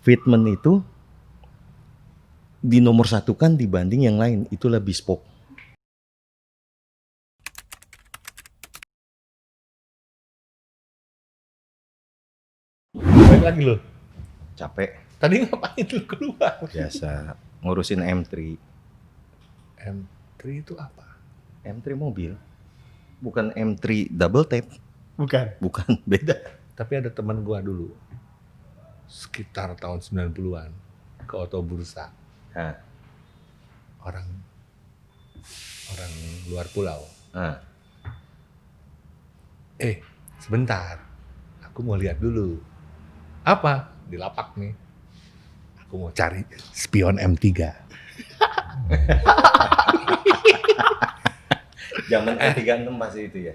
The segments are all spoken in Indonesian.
fitment itu dinomor satukan dibanding yang lain, itulah bespoke. Balik lagi lo. Capek. Tadi ngapain lu keluar? Biasa ngurusin M3. M3 itu apa? M3 mobil. Bukan M3 double tap. Bukan, beda. Tapi ada teman gua dulu. Sekitar tahun 90-an ke Oto Bursa. Hah. Orang luar pulau. Ah. Sebentar. Aku mau lihat dulu. Apa? Di lapak nih. Aku mau cari spion M3. Zaman E36 pasti itu ya.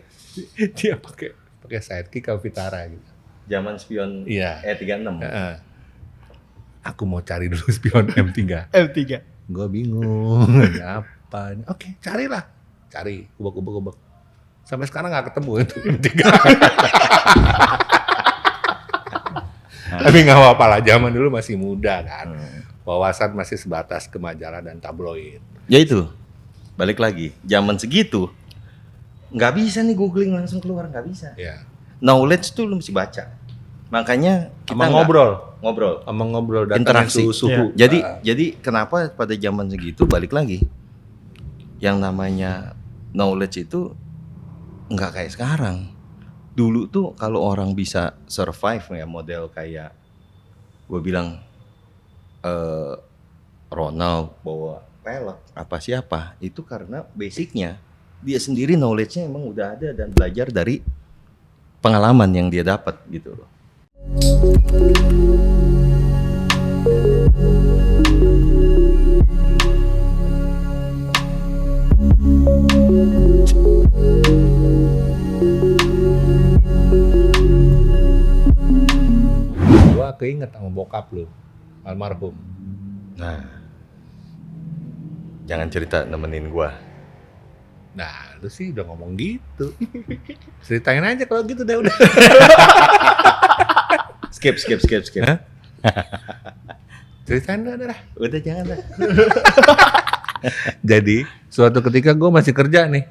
Dia pakai sidekick ke Vitara gitu. Zaman spion Iya. E36. Aku mau cari dulu spion M3. M3. Gue bingung, ada apa? Oke, carilah. Cari, kubek. Sampai sekarang nggak ketemu itu M3. Tapi nggak apa-apa lah, zaman dulu masih muda kan. Wawasan masih sebatas ke majalah dan tabloid. Ya itu, balik lagi, zaman segitu nggak bisa nih googling langsung keluar, nggak bisa. Ya. Knowledge tuh lu mesti baca. Makanya kita Sama ngobrol interaksi. datangin suhu. Jadi kenapa pada zaman segitu balik lagi, yang namanya knowledge itu nggak kayak sekarang. Dulu tuh kalau orang bisa survive ya, model kayak gue bilang Ronald bawa pelek apa siapa, itu karena basicnya dia sendiri knowledge-nya emang udah ada dan belajar dari pengalaman yang dia dapat gitu loh. Gua keinget sama bokap lu, almarhum. Nah, jangan cerita nemenin gua. Nah, lu sih udah ngomong gitu. Ceritain aja kalau gitu deh udah. Skip. Hah? Ceritain dah. Udah jangan lah. Jadi, suatu ketika gue masih kerja nih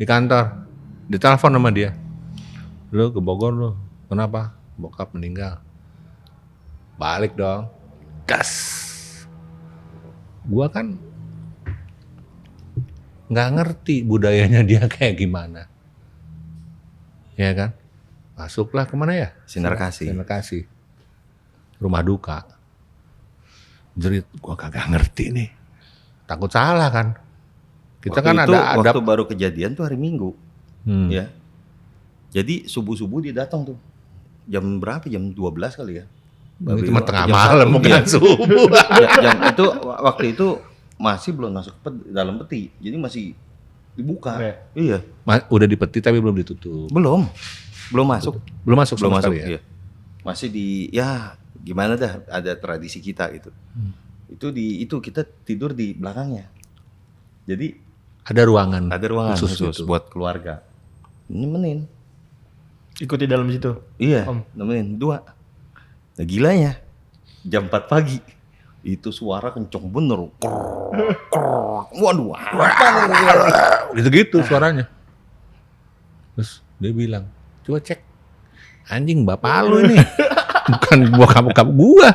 di kantor. Ditelepon sama dia. Lu ke Bogor lu. Kenapa? Bokap meninggal. Balik dong. Gas. Gua kan nggak ngerti budayanya dia kayak gimana. Ya kan? Masuklah kemana ya? Sinar Kasih. Rumah duka. Jerit, gua kagak ngerti nih. Takut salah kan. Kita kan ada waktu baru kejadian tuh hari Minggu. Ya. Jadi subuh-subuh dia datang tuh. Jam berapa? Jam 12 kali ya. Itu mah tengah malam bukan subuh. Jam itu waktu itu masih belum masuk dalam peti. Jadi masih dibuka. Iya. Udah di peti tapi belum ditutup. Belum masuk. Belum masuk sama sekali ya. Iya. Masih di ya gimana dah, ada tradisi kita gitu. Itu kita tidur di belakangnya. Jadi ada ruangan khusus gitu. buat keluarga. Nemenin. Ikut di dalam situ. Iya, nemenin 2. Nah gilanya jam 4 pagi itu suara kenceng bener. Waduh, gitu suaranya. Terus dia bilang, coba cek, anjing bapak lu ini, bukan bokap gua.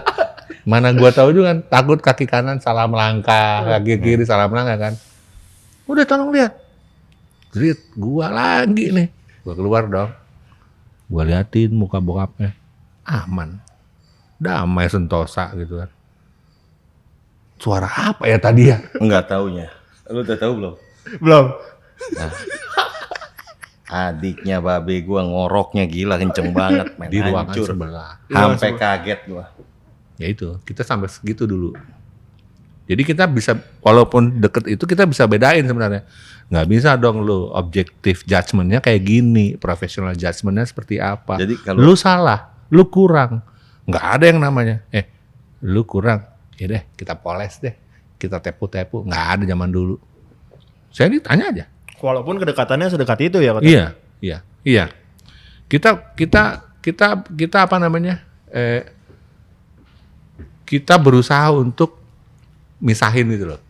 Mana gua tahu juga kan, takut kaki kanan salah melangkah, kaki kiri salah melangkah kan. Udah tolong lihat. Jerit, gua lagi nih. Gua keluar dong. Gua liatin muka bokapnya. Aman. Damai sentosa gitu kan. Suara apa ya tadi ya? Enggak taunya. Lu udah tahu belum? Belum. Nah, adiknya babe gua ngoroknya gila kenceng banget, men. Di ruangan Hancur. sebelah. Sampai kaget gua. Ya itu, kita sampai segitu dulu. Jadi kita bisa, walaupun deket itu kita bisa bedain sebenarnya. Nggak bisa dong lu objektif judgement-nya kayak gini, professional judgement-nya seperti apa. Jadi kalau Lu salah, lu kurang. Nggak ada yang namanya, lu kurang. Ya deh, kita poles deh. Kita tepu-tepu. Nggak ada zaman dulu. Saya ditanya aja. Walaupun kedekatannya sedekat itu ya katanya. Iya. Kita apa namanya? kita berusaha untuk misahin gitu loh.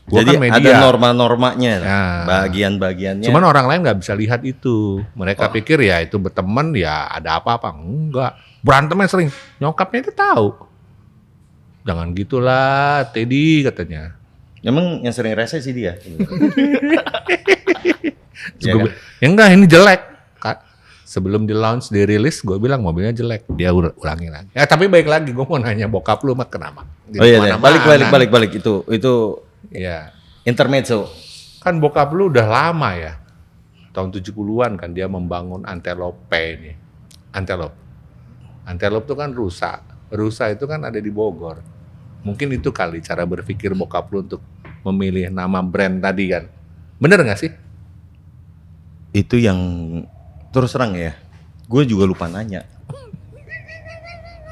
Gua Jadi kan media. ada norma-normanya, Nah. bagian-bagiannya. Cuman orang lain nggak bisa lihat itu. Mereka pikir ya itu berteman ya ada apa-apa. Enggak. Berantemnya sering. Nyokapnya itu tahu. Jangan gitulah, Teddy katanya. Emang yang sering rese sih dia. Terus Iya gua kan? bilang, ya enggak ini jelek. Kak, sebelum di launch, dirilis, gue bilang mobilnya jelek. Dia ulangi lagi. Ya tapi baik lagi, gue mau nanya bokap lu mah kenapa? Di Oh iya, mana-mana. balik itu Ya, intermezzo. kan bokap lu udah lama ya. Tahun 70-an kan dia membangun Antelope ini. Antelope. Antelope itu kan rusa. Rusa itu kan ada di Bogor. Mungkin itu kali cara berpikir bokap lu untuk memilih nama brand tadi kan. Bener nggak sih? Itu yang terus terang ya. Gue juga lupa nanya.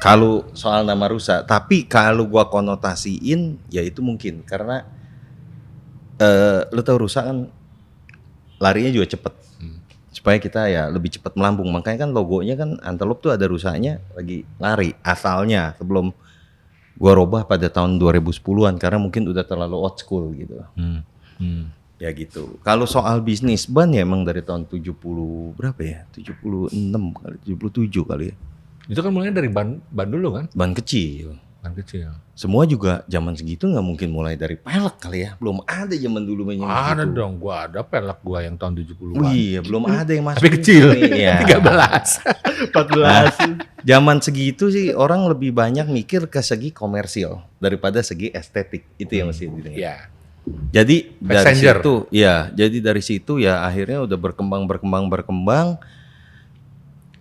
Kalau soal nama rusa, tapi kalau gua konotasiin ya itu mungkin karena lu tahu rusa kan larinya juga cepet. Supaya kita ya lebih cepat melambung. Makanya kan logonya kan Antelope tuh ada rusanya lagi lari asalnya sebelum gua robah pada tahun 2010-an karena mungkin udah terlalu old school gitu. Ya gitu. Kalau soal bisnis ban ya emang dari tahun 70 berapa ya? 76 kali, 77 kali ya. Itu kan mulainya dari ban dulu kan? Ban kecil. Ban kecil. Semua juga zaman segitu nggak mungkin mulai dari pelek kali ya. Belum ada zaman dulu yang Ada gitu. dong, gua ada pelek gua yang tahun 70-an. Oh iya, belum ada yang masuk. Tapi kecil. Iya. 13. 14. Zaman segitu sih orang lebih banyak mikir ke segi komersil daripada segi estetik. Itu yang mesti dilihat. Iya. Jadi dari Passenger. situ, ya, jadi dari situ ya akhirnya udah berkembang.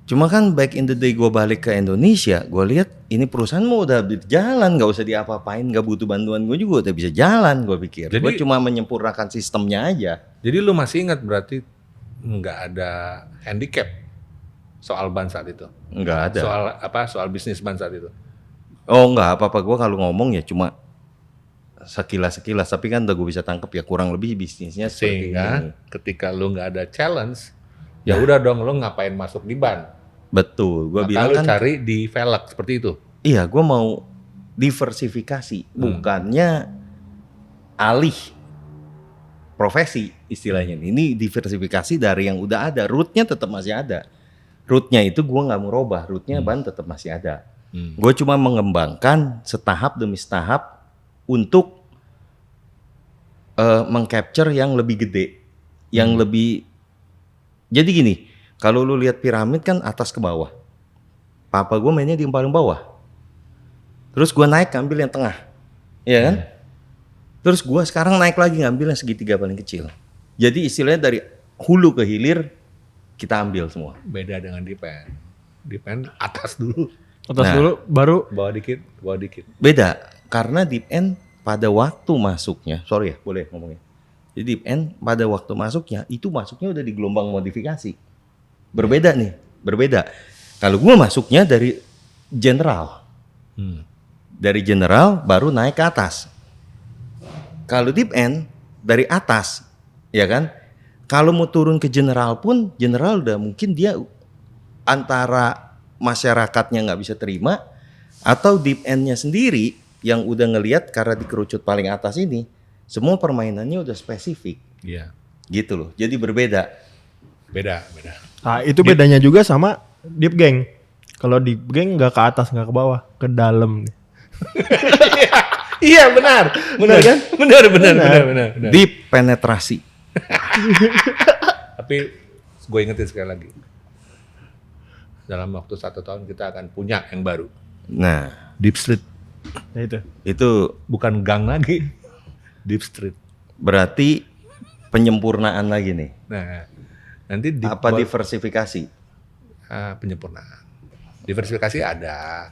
Cuma kan back in the day gue balik ke Indonesia, gue lihat ini perusahaan mau udah berjalan, nggak usah diapa-apain, nggak butuh bantuan gue juga udah bisa jalan, gue pikir. Jadi- Gue cuma menyempurnakan sistemnya aja. Jadi lu masih ingat berarti nggak ada handicap soal ban saat itu? Nggak ada. Soal bisnis ban saat itu? Oh nggak apa-apa, gue kalau ngomong ya cuma sekilas, tapi kan udah gue bisa tangkap ya kurang lebih bisnisnya seperti Sehingga ini. ketika lu nggak ada challenge, ya udah dong lu ngapain masuk di ban? Betul, gue Maka bilang lu kan. cari di velg seperti itu. Iya, gue mau diversifikasi, bukannya alih profesi istilahnya. Ini diversifikasi dari yang udah ada, rootnya tetap masih ada. Rootnya itu gue nggak mau robah, rootnya ban tetap masih ada. Gue cuma mengembangkan setahap demi setahap untuk mengcapture yang lebih gede, yang lebih. Jadi gini, kalau lu lihat piramid kan atas ke bawah. Papa gue mainnya di yang paling bawah. Terus gue naik ngambil yang tengah. Iya kan? Terus gue sekarang naik lagi ngambil yang segitiga paling kecil. Jadi istilahnya dari hulu ke hilir kita ambil semua. Beda dengan di pen. Di pen atas dulu, Atas Nah. dulu baru bawah dikit. Beda karena deep end pada waktu masuknya, sorry ya boleh ngomongnya. Jadi deep end pada waktu masuknya itu masuknya udah di gelombang modifikasi. Berbeda nih, berbeda. Kalau gue masuknya dari general. Dari general baru naik ke atas. Kalau deep end dari atas, ya kan? Kalau mau turun ke general pun, general udah mungkin dia antara masyarakatnya nggak bisa terima, atau deep endnya sendiri yang udah ngelihat karena di kerucut paling atas ini, semua permainannya udah spesifik, Iya. gitu loh. Jadi berbeda. Beda. Nah, itu bedanya juga sama deep gang. Kalau deep gang nggak ke atas, nggak ke bawah, ke dalam. Iya benar kan? Benar. Deep penetrasi. Tapi gue ingetin sekali lagi. Dalam waktu 1 tahun kita akan punya yang baru. Nah, Deep Street. Nah, itu. itu Bukan gang lagi. Deep Street. berarti penyempurnaan lagi nih. Nah, nanti Apa diversifikasi? penyempurnaan. Diversifikasi ada.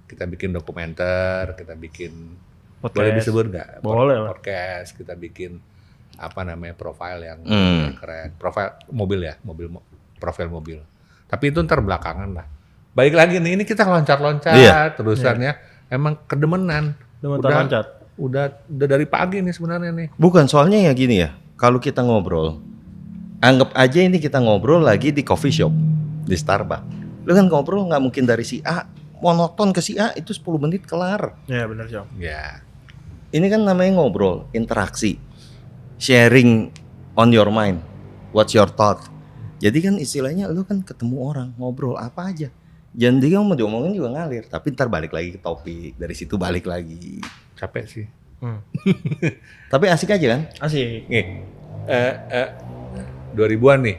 Kita bikin dokumenter, kita bikin Podcast. boleh disebut nggak? Boleh lah. Podcast, kita bikin apa namanya profile yang Hmm. keren. Profile mobil ya, profil mobil. Tapi itu ntar belakangan lah. Baik lagi nih, ini kita loncat-loncat Iya. terusannya. Emang kedemenan. Loncat. Udah dari pagi nih sebenarnya nih. Bukan, soalnya ya gini ya. Kalau kita ngobrol, anggap aja ini kita ngobrol lagi di coffee shop, di Starbucks. Lu kan ngobrol nggak mungkin dari si A monoton ke si A itu 10 menit kelar. Ya benar sih. Ya. Ini kan namanya ngobrol, interaksi, sharing on your mind, what's your thought. Jadi kan istilahnya lu kan ketemu orang, ngobrol apa aja. Jangan dia mau diomongin juga ngalir, tapi ntar balik lagi ke topik, dari situ balik lagi. Capek sih. Tapi asik aja kan? Asik. Nih, 2000-an nih.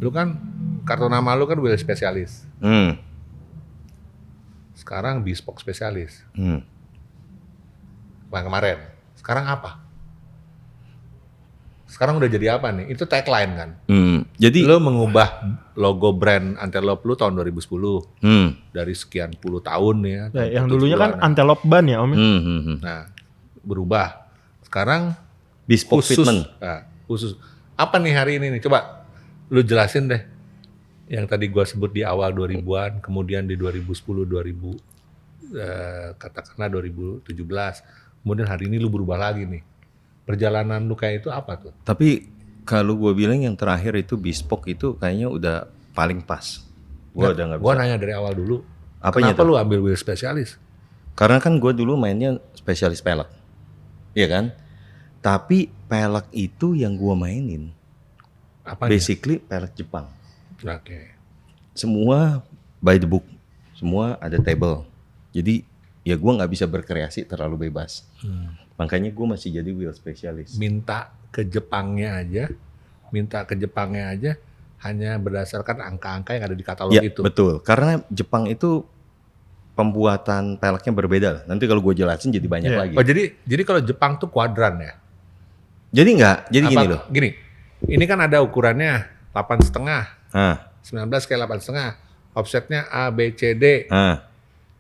Lu kan kartu nama lu kan Will spesialis. Sekarang bespoke spesialis. Kemarin. Sekarang apa? Sekarang udah jadi apa nih? Itu tagline kan. Jadi Lu mengubah logo brand Antelope lu tahun 2010. Dari sekian puluh tahun ya. Ya, yang dulunya kan Antelope Ban ya Om. Nah, berubah. Sekarang bespoke khusus. fitment. Nah, khusus. Apa nih hari ini nih? Coba lu jelasin deh. Yang tadi gua sebut di awal 2000-an, kemudian di 2010, katakanlah 2017. Kemudian hari ini lu berubah lagi nih. Perjalanan lu kayak itu apa tuh? Tapi kalau gue bilang yang terakhir itu bespoke itu kayaknya udah paling pas. Gue udah nggak Gua bisa. nanya dari awal dulu. Apanya Kenapa tuh? lu ambil Will spesialis? Karena kan gue dulu mainnya spesialis pelek, iya kan? Tapi pelek itu yang gue mainin, Apanya? basically pelek Jepang. Oke. Semua by the book, semua ada table. Jadi ya gue nggak bisa berkreasi terlalu bebas. Makanya gue masih jadi wheel spesialis. Minta ke Jepangnya aja hanya berdasarkan angka-angka yang ada di katalog Ya itu. betul, karena Jepang itu pembuatan peleknya berbeda. Nanti kalau gue jelasin jadi banyak Iya. lagi. Oh jadi kalau Jepang tuh kuadran ya? Jadi nggak, jadi gini loh. Gini, ini kan ada ukurannya 8,5, Ah, 19 kali 8,5, offsetnya A, B, C, D,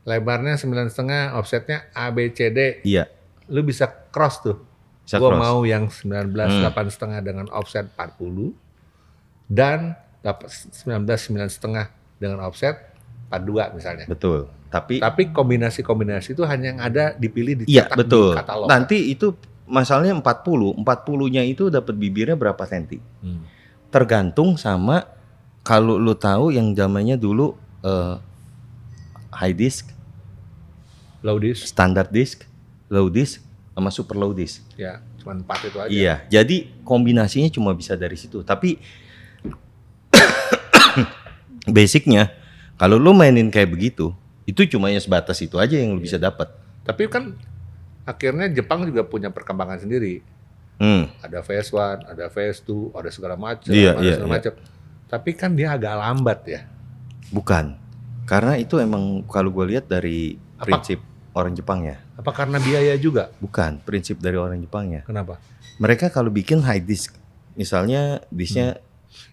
lebarnya 9,5, offsetnya A, B, C, D. iya. Lu bisa cross tuh. Bisa Gua cross. mau yang 19, 8,5 dengan offset 40 dan 19,5 dengan offset 42 misalnya. Betul. Tapi Tapi kombinasi-kombinasi itu hanya yang ada dipilih iya dicetak betul. di katalog. Nanti itu masalahnya 40. 40-nya itu dapat bibirnya berapa senti? Tergantung sama kalau lu tahu yang zamannya dulu high disc, Low disc, standard disc, low disc, sama super low disc. ya cuma 4 itu aja. Iya, jadi kombinasinya cuma bisa dari situ. Tapi basicnya kalau lu mainin kayak begitu, itu cuma yang sebatas itu aja yang lu bisa dapat. Tapi kan akhirnya Jepang juga punya perkembangan sendiri. Ada PS1, ada PS2, ada segala macam, Iya, ada iya, segala iya. macam. Tapi kan dia agak lambat ya. Bukan. Karena itu emang kalau gue lihat dari prinsip orang Jepangnya. Apa karena biaya juga? Bukan, prinsip dari orang Jepangnya. Kenapa? Mereka kalau bikin high disc, misalnya disknya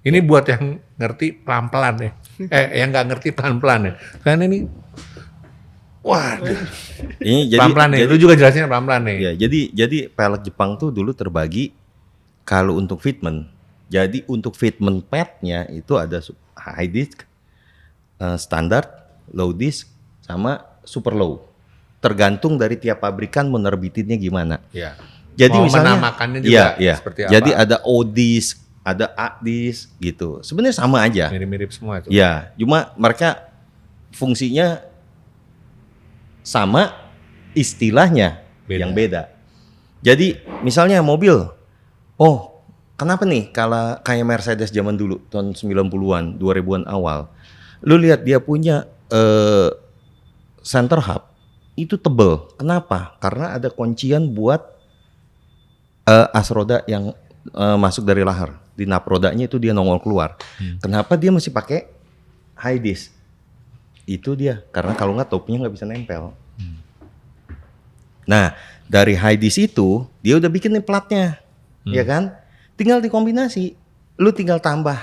Ini buat yang ngerti pelan-pelan ya. Yang nggak ngerti pelan-pelan ya. Karena ini, waduh, ini jadi pelan-pelan nih. Lu juga jelasin pelan-pelan nih. ya, jadi pelek Jepang tuh dulu terbagi kalau untuk fitment. Jadi untuk fitment padnya itu ada high disc, standar, low disc, sama super low. Tergantung dari tiap pabrikan menerbitinnya gimana. Ya. Jadi Mau misalnya menamakannya juga seperti apa? Jadi ada O disc, ada A disc gitu. Sebenarnya sama aja. Mirip-mirip semua itu. Ya, cuma mereka fungsinya sama, istilahnya Beda. yang beda. Jadi misalnya mobil, oh kenapa nih kalau kayak Mercedes zaman dulu tahun 90-an, 2000-an awal, lu lihat dia punya center hub itu tebel. Kenapa? Karena ada kuncian buat as roda yang masuk dari lahar. Di nap rodanya itu dia nongol keluar. Kenapa dia masih pakai high disc? Itu dia, karena kalau nggak topnya nggak bisa nempel. Nah, dari high disc itu dia udah bikin nih platnya, ya kan? Tinggal dikombinasi. Lu tinggal tambah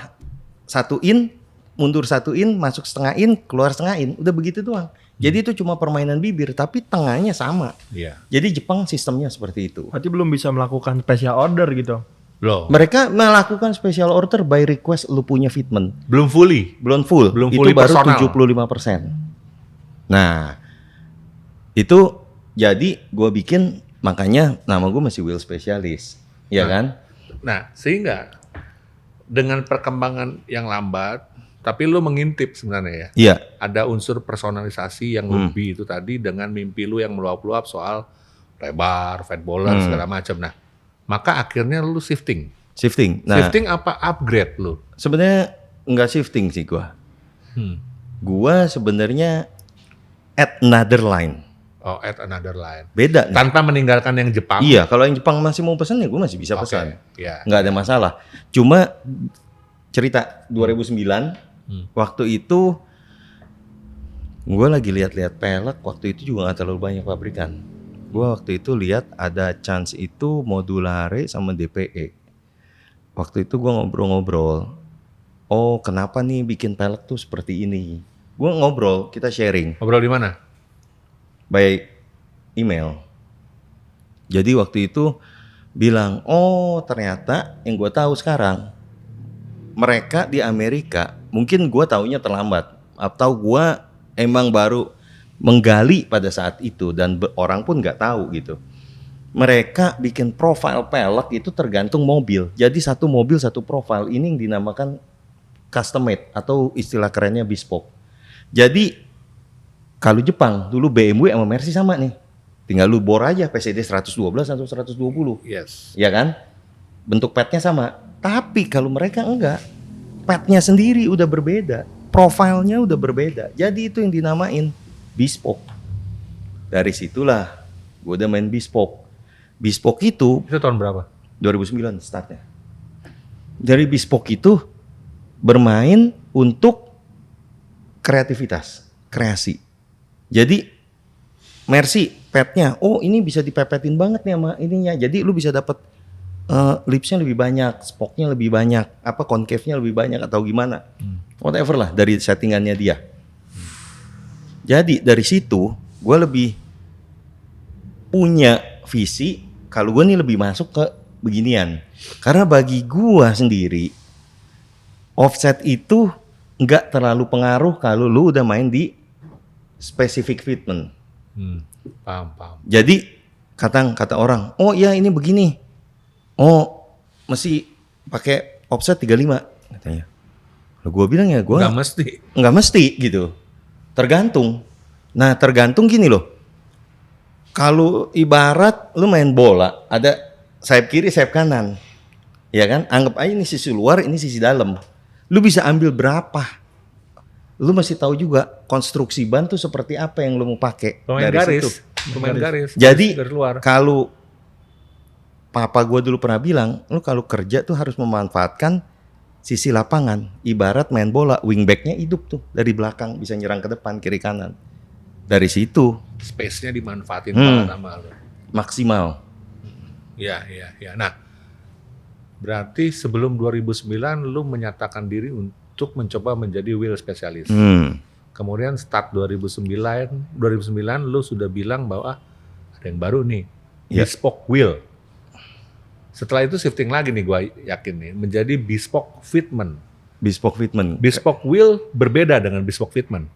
1 in, mundur 1 in, masuk setengah in, keluar setengah in, udah begitu doang. Jadi itu cuma permainan bibir, tapi tengahnya sama. Iya. Jadi Jepang sistemnya seperti itu. Berarti belum bisa melakukan special order gitu. Loh, Mereka melakukan special order by request lu punya fitment. belum fully. Belum full. Belum itu fully baru personal. 75%. Nah, itu jadi gue bikin, makanya nama gue masih wheel specialist. Ya kan? Nah, sehingga dengan perkembangan yang lambat, Tapi lu mengintip sebenarnya ya. Iya, Ada unsur personalisasi yang lebih itu tadi dengan mimpi lu yang meluap-luap soal lebar, fat bowler segala macam. Nah, maka akhirnya lu shifting. shifting. Nah, Shifting apa upgrade lu? sebenarnya nggak shifting sih gua. Hmm. Gua sebenarnya add another line. Oh, add another line. Beda nih. Tanpa meninggalkan yang Jepang. Iya, kalau yang Jepang masih mau pesan ya gue masih bisa Oke, pesan. ya. Nggak ada masalah. Cuma cerita 2009 waktu itu gue lagi lihat-lihat pelek, waktu itu juga nggak terlalu banyak pabrikan. Gue waktu itu lihat ada chance itu Modulare sama DPE. Waktu itu gue ngobrol-ngobrol. Oh, kenapa nih bikin pelek tuh seperti ini? Gue ngobrol, kita sharing Ngobrol di mana? by email. Jadi waktu itu bilang, oh ternyata yang gue tahu sekarang, mereka di Amerika, mungkin gue taunya terlambat, atau gue emang baru menggali pada saat itu dan orang pun nggak tahu gitu. Mereka bikin profile pelek itu tergantung mobil. Jadi satu mobil satu profile, ini yang dinamakan custom made atau istilah kerennya bespoke. Jadi kalau Jepang dulu BMW sama Mercy sama nih. Tinggal lu bor aja PCD 112 atau 120. Yes. Ya kan? Bentuk padnya sama. Tapi kalau mereka enggak. Padnya sendiri udah berbeda. Profilnya udah berbeda. Jadi itu yang dinamain bespoke. Dari situlah gue udah main bespoke. Bespoke itu Itu tahun berapa? 2009 startnya. Dari bespoke itu bermain untuk kreativitas, kreasi. Jadi Mercy padnya, oh ini bisa dipepetin banget nih sama ininya. Jadi lu bisa dapat lipsnya lebih banyak, spoke-nya lebih banyak, apa concave-nya lebih banyak atau gimana. Whatever lah dari settingannya dia. Jadi dari situ gue lebih punya visi kalau gue nih lebih masuk ke beginian. Karena bagi gue sendiri offset itu nggak terlalu pengaruh kalau lu udah main di specific fitment. Paham. Jadi kata orang, oh iya ini begini. Oh, mesti pakai offset 35 katanya. Lalu gue bilang ya gue nggak mesti gitu. Tergantung. Nah tergantung gini loh. Kalau ibarat lu main bola, ada sayap kiri, sayap kanan. Ya kan? Anggap aja ini sisi luar, ini sisi dalam. Lu bisa ambil berapa? Lu masih tahu juga konstruksi ban tuh seperti apa yang lu mau pakai dari situ. Pemain garis. Jadi dari luar. kalau papa gue dulu pernah bilang, lu kalau kerja tuh harus memanfaatkan sisi lapangan. Ibarat main bola, wingbacknya hidup tuh dari belakang bisa nyerang ke depan, kiri kanan. Dari situ Space-nya dimanfaatin banget sama lu. maksimal. Iya. Nah, berarti sebelum 2009 lu menyatakan diri untuk mencoba menjadi wheel spesialis. Kemudian start 2009 lu sudah bilang bahwa ada yang baru nih, bespoke wheel. Setelah itu shifting lagi nih, gue yakin nih, menjadi bespoke fitment. Bespoke fitment. Bespoke wheel berbeda dengan bespoke fitment.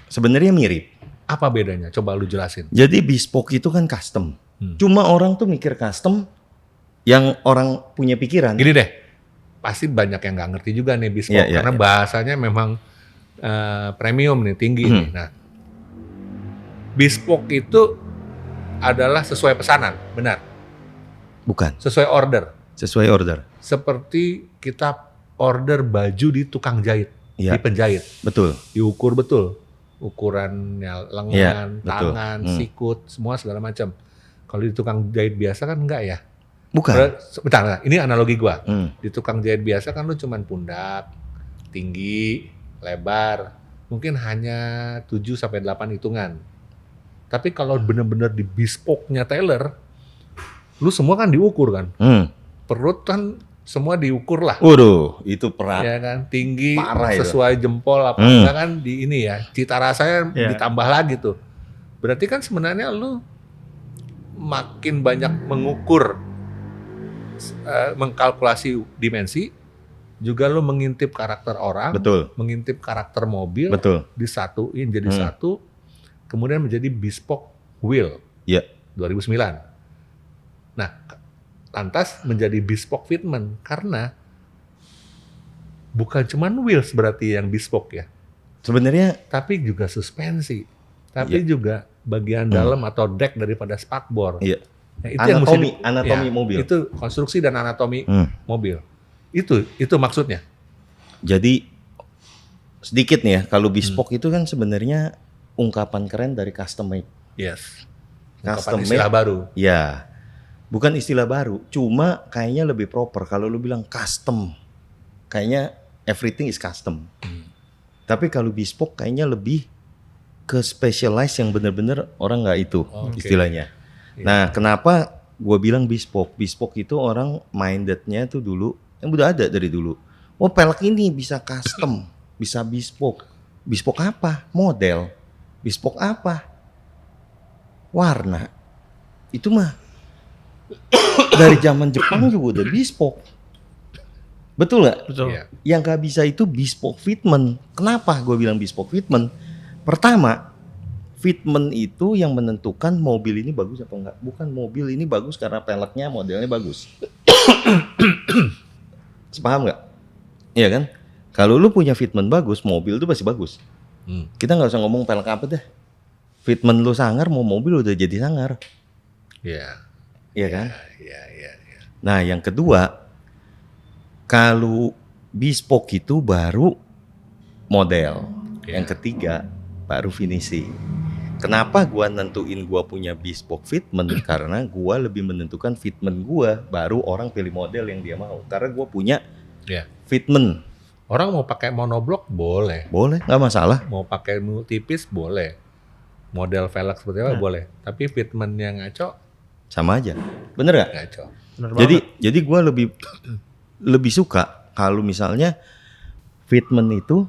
Sebenarnya mirip. Apa bedanya? Coba lu jelasin. Jadi bespoke itu kan custom. Cuma orang tuh mikir custom yang orang punya pikiran. Gini deh, pasti banyak yang nggak ngerti juga nih bespoke karena bahasanya memang premium nih, tinggi nih. Nah, bespoke itu adalah sesuai pesanan, benar? Bukan. Sesuai order. Sesuai order. Seperti kita order baju di tukang jahit, di penjahit. Betul. Diukur betul. Ukurannya lengan, tangan, sikut, semua segala macam. Kalau di tukang jahit biasa kan enggak ya? Bukan. Bentar, ini analogi gua. Di tukang jahit biasa kan lu cuman pundak, tinggi, lebar, mungkin hanya 7 sampai 8 hitungan. Tapi kalau bener-bener di bespoke-nya tailor, lu semua kan diukur kan. Perut kan semua diukur lah. Waduh, itu perat. Ya kan, tinggi Parah sesuai itu. Jempol apa enggak kan di ini ya. Cita rasanya ditambah lagi tuh. Berarti kan sebenarnya lu makin banyak mengukur, mengkalkulasi dimensi, juga lu mengintip karakter orang, betul. Mengintip karakter mobil, betul. Disatuin jadi satu, kemudian menjadi bespoke wheel. 2009. Nah, lantas menjadi bespoke fitment karena bukan cuman wheels berarti yang bespoke ya, Sebenarnya tapi juga suspensi, tapi juga bagian dalam atau deck daripada spakbor. iya. Nah, itu yang mesti Anatomi ya, mobil. Itu konstruksi dan anatomi Hmm. mobil. Itu maksudnya. Jadi sedikit nih ya, kalau bespoke itu kan sebenarnya ungkapan keren dari custom made. Yes. Custom Ungkapan istilah made. baru. Ya, bukan istilah baru, cuma kayaknya lebih proper kalau lu bilang custom. Kayaknya everything is custom. Tapi kalau bespoke kayaknya lebih ke specialize yang bener-bener orang nggak itu Oke. istilahnya. Nah, kenapa gue bilang bespoke? Bespoke itu orang mindednya tuh dulu, yang udah ada dari dulu. Oh, pelek ini bisa custom, bisa bespoke. Bespoke apa? Model. Bespoke apa? Warna. Itu mah dari zaman Jepang juga udah bespoke. Betul nggak? Betul. Iya. Yang nggak bisa itu bespoke fitment. Kenapa gue bilang bespoke fitment? Pertama, fitment itu yang menentukan mobil ini bagus atau enggak. Bukan mobil ini bagus karena peleknya modelnya bagus. Sepaham nggak? Iya kan? Kalau lu punya fitment bagus, mobil itu pasti bagus. Kita nggak usah ngomong pelek apa deh. Fitment lu sangar, mau mobil udah jadi sangar. Iya. Iya kan? Iya. Nah, yang kedua, kalau bespoke itu baru model. Iya. Yang ketiga, baru finishing. Kenapa gua nentuin gua punya bespoke fitment? Karena gua lebih menentukan fitment gua, baru orang pilih model yang dia mau. Karena gua punya Iya. fitment. Orang mau pakai monoblok boleh, Boleh, nggak masalah. mau pakai multipis boleh, model velg seperti apa boleh. Tapi fitment yang ngaco, Sama aja. Bener nggak? ngaco. Bener Jadi gua lebih suka kalau misalnya fitment itu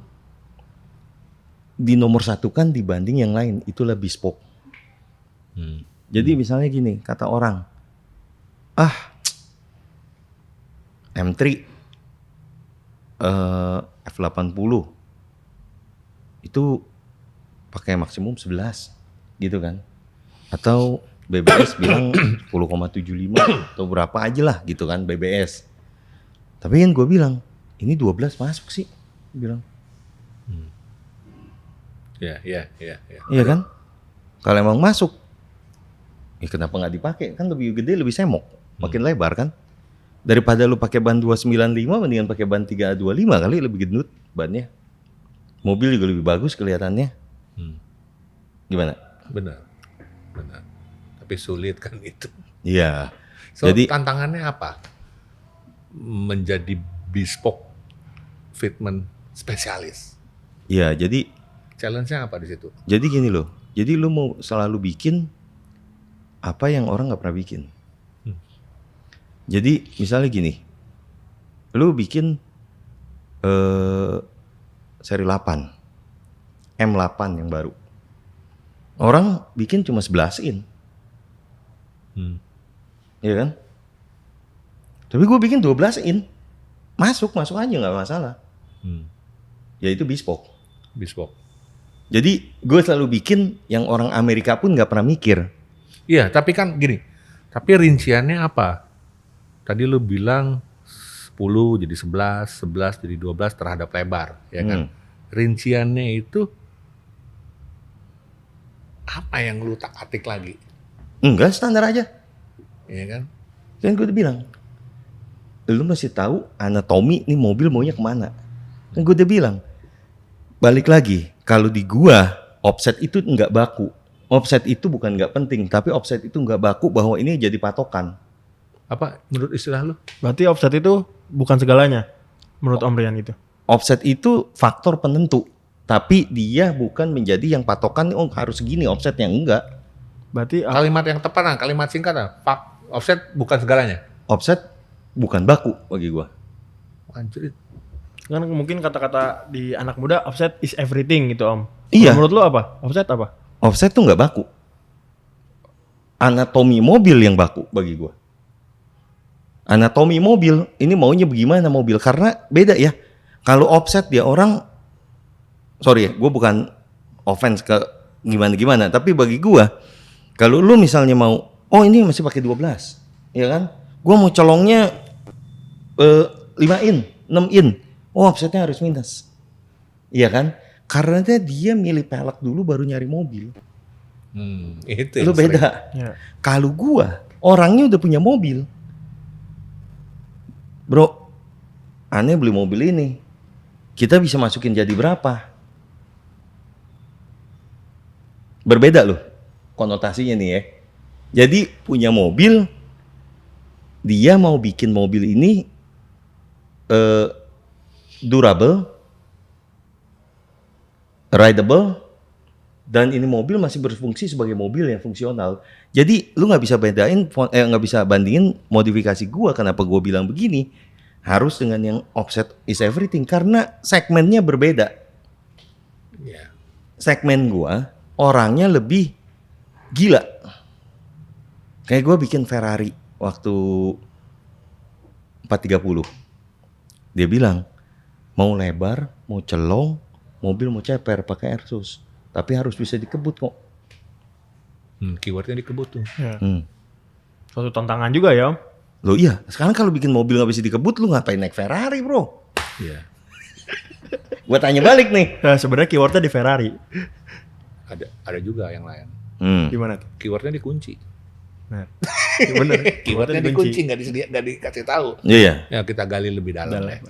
dinomor satukan dibanding yang lain, itulah bespoke. Jadi misalnya gini, kata orang, M3 F80 itu pakai maksimum 11 gitu kan. Atau BBS bilang 10,75 atau berapa aja lah gitu kan BBS. Tapi kan gue bilang, ini 12 masuk sih. Bilang, Iya. iya kan? Kalau emang masuk, ya kenapa nggak dipakai? Kan lebih gede, lebih semok, makin lebar kan? Daripada lu pakai ban 295, mendingan pakai ban 325 kali, lebih gendut bannya. Mobil juga lebih bagus kelihatannya. Gimana? Benar. Tapi sulit kan itu. Iya. So, Jadi tantangannya apa? Menjadi bespoke fitment spesialis. iya, jadi Challenge-nya apa di situ? gini loh. Jadi lu mau selalu bikin apa yang orang nggak pernah bikin. Jadi misalnya gini, lu bikin seri 8, M8 yang baru. Orang bikin cuma 11 in, iya kan? Tapi gue bikin 12 in, masuk aja nggak masalah. Ya itu bespoke. Bespoke. Jadi gue selalu bikin yang orang Amerika pun nggak pernah mikir. Iya, tapi kan gini. Tapi rinciannya apa? Tadi lu bilang 10 jadi 11, 11 jadi 12 terhadap lebar, ya kan? Rinciannya itu apa yang lu tak atik lagi? Enggak, standar aja. Ya kan? Kan gue udah bilang, lu mesti tahu anatomi nih mobil maunya kemana. Kan gue udah bilang, balik lagi, kalau di gua offset itu nggak baku. Offset itu bukan nggak penting, tapi offset itu nggak baku bahwa ini jadi patokan. Apa menurut istilah lu? Berarti offset itu bukan segalanya menurut Om Rian itu. Offset itu faktor penentu, tapi dia bukan menjadi yang patokan. Oh harus segini offsetnya, enggak. Berarti Kalimat yang tepat, kalimat singkat. Offset bukan segalanya. Offset bukan baku bagi gua. Anjir. kan mungkin kata-kata di anak muda offset is everything gitu Om. Iya. Kalau menurut lu apa? Offset apa? Offset tuh nggak baku. Anatomi mobil yang baku bagi gua. Anatomi mobil ini maunya bagaimana mobil, karena beda ya. Kalau offset dia orang, sorry ya, gue bukan offense ke gimana-gimana, tapi bagi gue, kalau lu misalnya mau, oh ini masih pakai 12, ya kan? Gue mau colongnya 5 in, 6 in, Oh offsetnya harus minus. Iya kan? Karena dia milih pelek dulu baru nyari mobil. Itu Lu yang sering. beda. Ya. Kalau gua orangnya udah punya mobil. Bro, aneh beli mobil ini. Kita bisa masukin jadi berapa? Berbeda loh konotasinya nih ya. Jadi punya mobil, dia mau bikin mobil ini durable, rideable, dan ini mobil masih berfungsi sebagai mobil yang fungsional. Jadi lu nggak bisa nggak bisa bandingin modifikasi gua. Kenapa gua bilang begini? Harus dengan yang offset is everything karena segmennya berbeda. Ya. Segmen gua orangnya lebih gila. Kayak gua bikin Ferrari waktu 430. Dia bilang mau lebar, mau celong, mobil mau ceper pakai Airsus, tapi harus bisa dikebut kok. Keywordnya dikebut tuh. Ya. Hmm. Suatu tantangan juga ya Om. Loh iya, sekarang kalau bikin mobil nggak bisa dikebut, lu ngapain naik Ferrari bro? Iya. Gua tanya balik nih. Nah, sebenarnya keywordnya di Ferrari. Ada juga yang lain. Gimana tuh? Keywordnya dikunci. Nah, bener. Keywordnya dikunci, nggak dikasih tahu. Iya. Ya kita gali lebih dalam. Ya.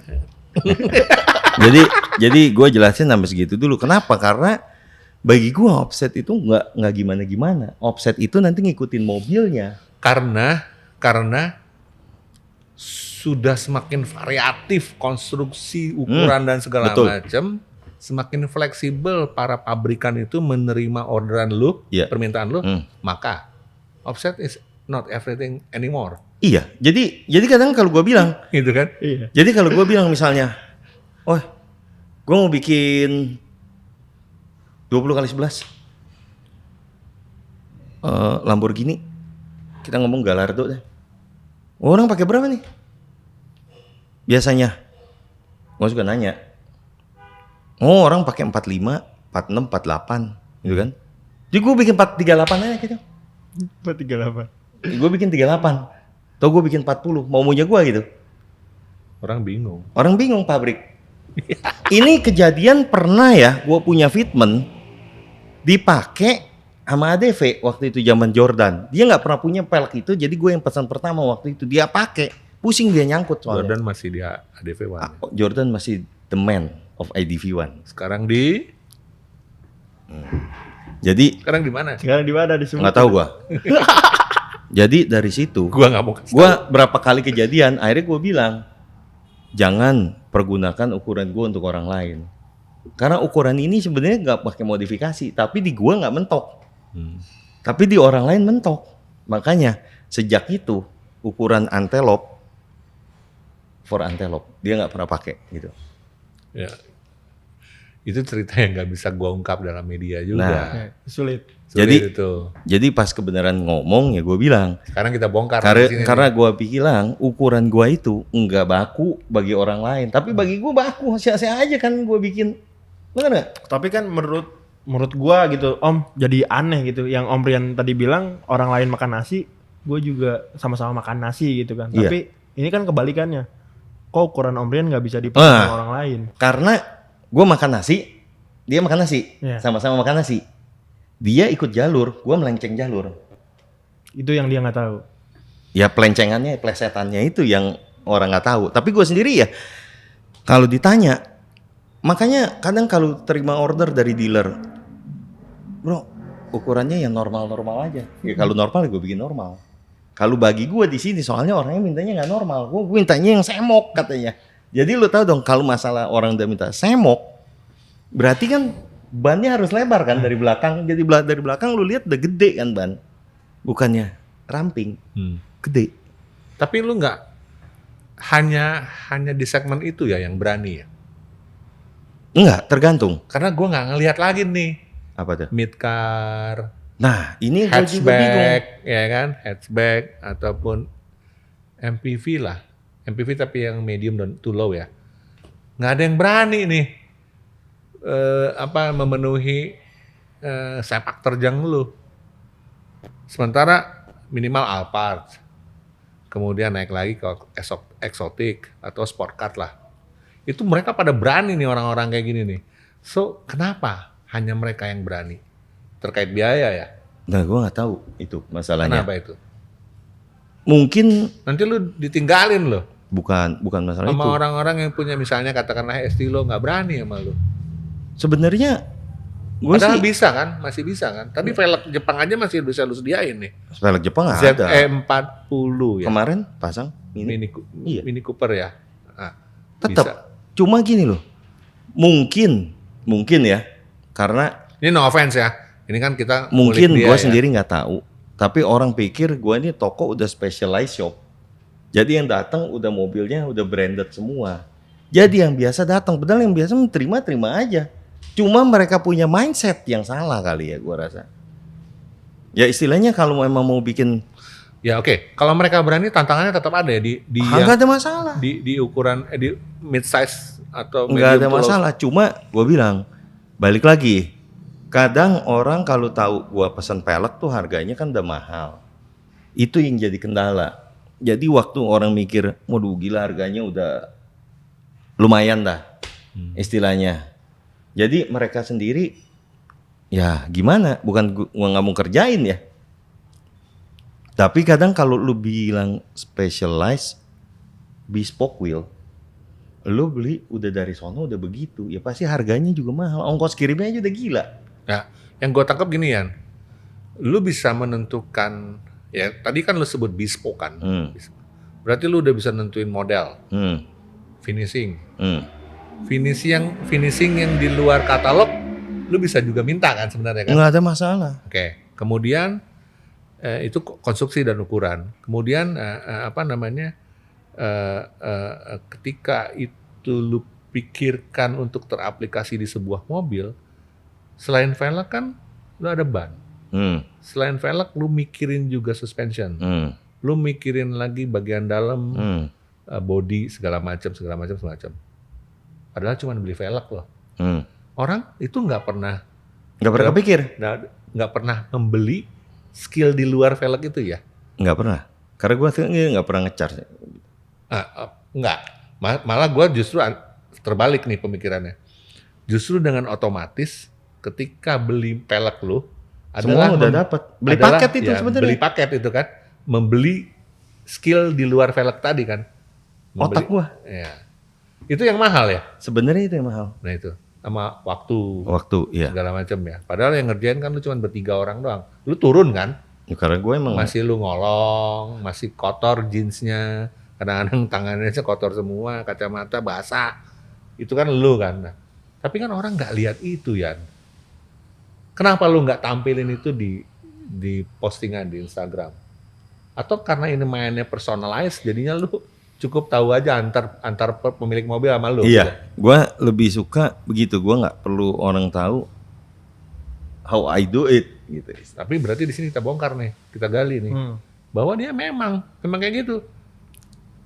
Jadi gue jelasin sampai segitu dulu. Kenapa? Karena bagi gue offset itu nggak gimana-gimana. Offset itu nanti ngikutin mobilnya. Karena sudah semakin variatif konstruksi, ukuran dan segala betul. macam, semakin fleksibel para pabrikan itu menerima orderan lu, Iya. permintaan lu, maka offset is not everything anymore. Iya. Jadi kadang kalau gue bilang, Gitu kan? Iya. jadi kalau gue bilang misalnya, oh, gue mau bikin 20x11 Lamborghini, kita ngomong Gallardo deh. Orang pakai berapa nih? Biasanya, gue suka nanya. Oh orang pakai 45, 46, 48, gitu kan? Jadi gue bikin 438 aja gitu. 438. Gue bikin 38. Atau gue bikin 40, maunya gue gitu. Orang bingung. Orang bingung pabrik. Ini kejadian pernah ya, gue punya fitment dipakai sama ADV waktu itu zaman Jordan. Dia nggak pernah punya pelek itu, jadi gue yang pesan pertama waktu itu dia pakai. Pusing dia nyangkut soalnya. Jordan masih di ADV One. Jordan masih the man of IDV1. Sekarang di Jadi sekarang di mana? Sekarang di mana disebut? nggak tahu gue. Jadi dari situ, Gua nggak mau kasih gue berapa kali kejadian, akhirnya gue bilang jangan pergunakan ukuran gue untuk orang lain. Karena ukuran ini sebenarnya nggak pakai modifikasi, tapi di gue nggak mentok. Tapi di orang lain mentok. Makanya sejak itu ukuran antelope for antelope dia nggak pernah pakai gitu. Ya. Itu cerita yang nggak bisa gua ungkap dalam media juga. Nah, Ya, sulit. Sulit Jadi pas kebenaran ngomong ya gue bilang sekarang kita bongkar. karena di sini karena nih. gue bilang ukuran gue itu nggak baku bagi orang lain, tapi bagi gue baku. Sia-sia aja kan gue bikin, benar nggak? Tapi kan menurut gua gitu, Om, jadi aneh gitu. Yang Om Rian tadi bilang orang lain makan nasi, gue juga sama-sama makan nasi gitu kan. Iya. Tapi ini kan kebalikannya. Kok ukuran Om Rian nggak bisa dipakai sama orang lain? Karena gue makan nasi, dia makan nasi, Iya. sama-sama makan nasi. Dia ikut jalur, gue melenceng jalur. Itu yang dia nggak tahu. Ya pelencengannya, plesetannya itu yang orang nggak tahu. Tapi gue sendiri ya, kalau ditanya, makanya kadang kalau terima order dari dealer, bro, ukurannya yang normal-normal aja. Ya kalau normal gue bikin normal. Kalau bagi gue di sini soalnya orangnya mintanya nggak normal, gue mintanya yang semok katanya. Jadi lu tahu dong kalau masalah orang udah minta semok, berarti kan bannya harus lebar kan dari belakang. Jadi dari belakang lu lihat udah gede kan ban, bukannya ramping, gede. Tapi lu nggak hanya di segmen itu ya yang berani ya? Enggak, tergantung. Karena gua nggak ngelihat lagi nih Apa tuh? mid car, Nah ini gue juga bingung. hatchback, ya kan, hatchback ataupun MPV lah, MPV tapi yang medium dan too low ya. Nggak ada yang berani nih memenuhi sepak terjang lu. Sementara minimal Alphard, kemudian naik lagi ke eksotik atau sport car lah. Itu mereka pada berani nih orang-orang kayak gini nih. So, kenapa hanya mereka yang berani? Terkait biaya ya? Nah, gue nggak tahu itu masalahnya. Kenapa itu? Mungkin Nanti lu ditinggalin loh. bukan masalah Sama itu. orang-orang yang punya misalnya katakanlah estilo nggak berani sama lu. Sebenarnya gue Padahal sih bisa kan, masih bisa kan. Tapi velg Jepang aja masih bisa lu sediain nih. velg Jepang nggak ada. ZE40 ya. Kemarin pasang ini. Iya. Mini Cooper ya. Nah, Tetap. bisa. Cuma gini loh. Mungkin ya. Karena Ini no offense ya. Ini kan kita mungkin ngulik dia gue ya. sendiri nggak tahu. Tapi orang pikir gue ini toko udah specialized shop. Jadi yang datang udah mobilnya udah branded semua. Jadi yang biasa datang, padahal yang biasa terima aja. Cuma mereka punya mindset yang salah kali ya gue rasa. Ya istilahnya kalau memang mau bikin Ya oke. Kalau mereka berani tantangannya tetap ada ya di nggak ada masalah. di ukuran di mid size atau Nggak ada medium to low. masalah. Cuma gue bilang balik lagi. Kadang orang kalau tahu gue pesan pelek tuh harganya kan udah mahal. Itu yang jadi kendala. Jadi waktu orang mikir, waduh gila harganya udah lumayan dah istilahnya. Jadi mereka sendiri ya gimana? Bukan gua nggak mau kerjain ya. Tapi kadang kalau lu bilang specialized bespoke wheel, lu beli udah dari sono udah begitu, ya pasti harganya juga mahal. Ongkos kirimnya aja udah gila. Ya, yang gue tangkap gini Yan, lu bisa menentukan, ya tadi kan lu sebut bespoke kan, berarti lu udah bisa nentuin model, finishing, finishing yang di luar katalog, lu bisa juga minta kan sebenarnya kan? Nggak ada masalah. Oke, kemudian itu konstruksi dan ukuran, kemudian ketika itu lu pikirkan untuk teraplikasi di sebuah mobil. Selain velg kan lu ada ban. Selain velg lu mikirin juga suspension. Lu mikirin lagi bagian dalam, body segala macam. Padahal cuma beli velg loh. Orang itu nggak pernah kepikir. nggak pernah membeli skill di luar velg itu ya. Nggak pernah. Karena gue nggak pernah nge-charge. Nggak. Malah gue justru terbalik nih pemikirannya. Justru dengan otomatis ketika beli pelek lu Semua udah dapat. Beli paket itu sebenarnya. Beli paket itu kan, membeli skill di luar velg tadi kan. Otak gua. Ya. Itu yang mahal ya. Sebenarnya itu yang mahal. Nah itu sama waktu Iya. segala macam ya. Padahal yang ngerjain kan lu cuma bertiga orang doang. Lu turun kan? Ya, karena gue emang Masih lu ngolong, masih kotor jeansnya, kadang-kadang tangannya kotor semua, kacamata basah. Itu kan lu kan. Nah, tapi kan orang nggak lihat itu ya. Kenapa lu nggak tampilin itu di postingan di Instagram? Atau karena ini mainnya personalized, jadinya lu cukup tahu aja antar pemilik mobil sama lu? Iya, gue lebih suka begitu. Gue nggak perlu orang tahu how I do it gitu. Tapi berarti di sini kita bongkar nih, kita gali nih, bahwa dia memang kayak gitu.